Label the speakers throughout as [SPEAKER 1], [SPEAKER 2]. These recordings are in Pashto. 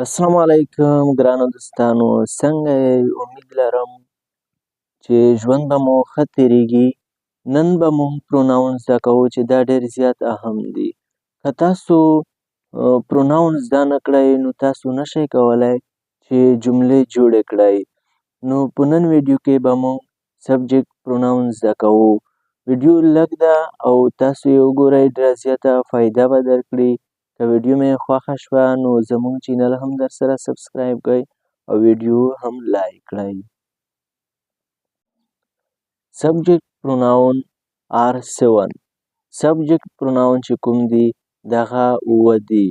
[SPEAKER 1] السلام علیکم ګرانو دوستانو، څنګه یې؟ امید لرم چې ژوند به مو ښه تیریږي. نن به مونږ پروناون زده کوو چې دا ډېر زیات اهم دي. که تاسو پروناون زده نه کړئ نو تاسو نشئ کولی چې جملې جوړې کړئ. نو په نن ویډیو کې به مونږ سبجیکټ پروناون زده کوو. ویډیو لږ ده او تاسو یې وګورئ، ډېره زیاته فایده به درکړي. که ویډیو مې خوښه شوه نو زموږ چینل هم درسره سبسکرایب کړئ او ویډیو هم لایک کړئ. سبجیکټ پروناون آر 7. سبجیکټ پروناون چې کوم دي دغه 7 دي.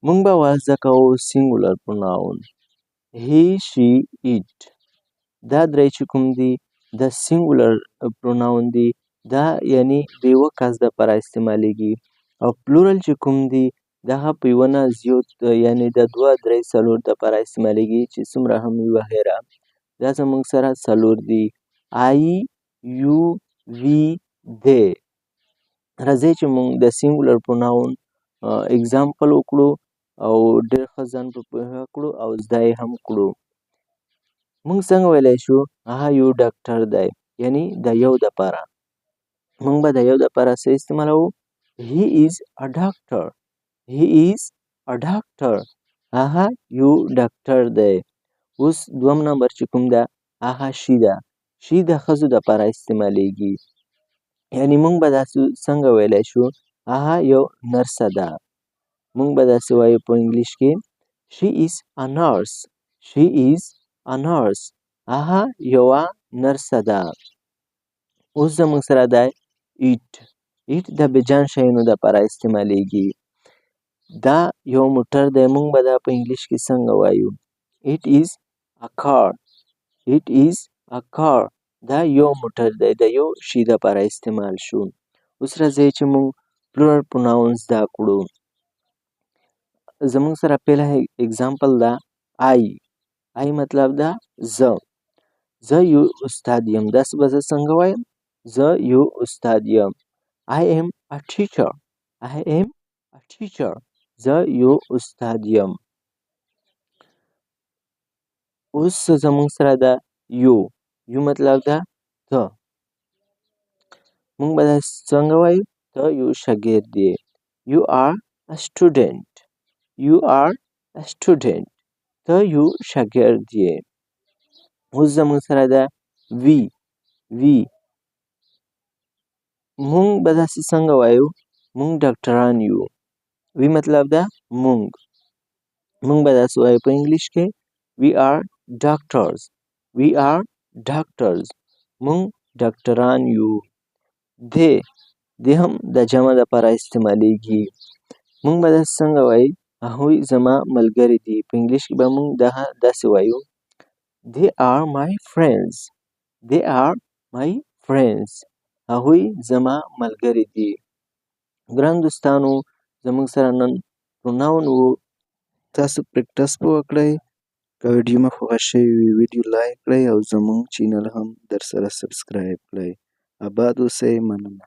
[SPEAKER 1] موږ به وضع کوو سینګولر پروناون. هی، شي، ایټ. دا درې چې کوم دي د سینګولر پروناون دي. دا یعنی د یوه کس دپاره استعمالیږي. او پلورل چې کوم دي دغه په یوه نه زیات یعنی د 2 3 4 دپاره استعمالیږي چې څومره هم وي وغیره. دا زموږ سره 4 دي. آی، یو، وی، دی. راځئ چې موږ د سینګولر پروناون اګزامپل وکړو او ډېر ښه ځان په پوهه کړو او زده یې هم کړو. موږ څنګه ویلی شو؟ هغه یو ډاکټر دی، یعنی د یو دپاره. موږ به د یو دپاره څه استعمالوو؟ He is a doctor. He is a doctor. هغه یو ډاکټر دی. اوس دوم نمبر چې کوم ده هغه شي ده. شي د ښځو دپاره استعمالیږي. یعنی موږ به داسې څنګه ویلی شو؟ هغه یو نرسه ده. موږ به داسې وایو په انګلیش کې She is a nurse. She is a nurse. هغه یوه نرسه ده. اوس زموږ سره دی ایټ. ایټ د بېجان شیانو دپاره استعمالیږي. دا یو موټر دی. موږ به دا په انګلیش کې څنګه وایو؟ It is a car. It is a car. دا یو موټر دی، د یو شي دپاره استعمال شو. اوس راځئ چې موږ پلورل پروناون زده کړو. زموږ سره پیله اګزامپل ده آی. آی مطلب ده زه. زه یو استاد یم. داسې به زه څنګه وایم؟ زه یو استاد یم. I am a teacher. I am a teacher. زه یو استاد یم. اوس زموږ سره ده یو. یو مطلب ده ته. موږ به داسې څنګه وایو؟ ته یو شاګرد یې. You are a student. You are a student. ته یو شاګرد یې. اوس زموږ سره ده وی. وی. موږ به داسې څنګه وایو؟ موږ ډاکټران یو. وی مطلب ده موږ. موږ به داسې وایو په انګلیش کې We are doctors. We are doctors. موږ ډاکټران یو. دی. دی هم د جمع دپاره استعمالیږي. موږ به داسې څنګه وایو؟ هغوی زما ملګري دي. په انګلیش کې به موږ داسې وایو They are my friends. They are my friends. هغوی زما ملګري دي. ګران دوستانو، زموږ سره نن پروناون و. تاسو پریکټس به وکړئ. که ویډیو مو خوښه شوې وي ویډیو لایک کړئ او زموږ چینل هم درسره سبسکرایب کړئ. اباد اوسئ. مننه.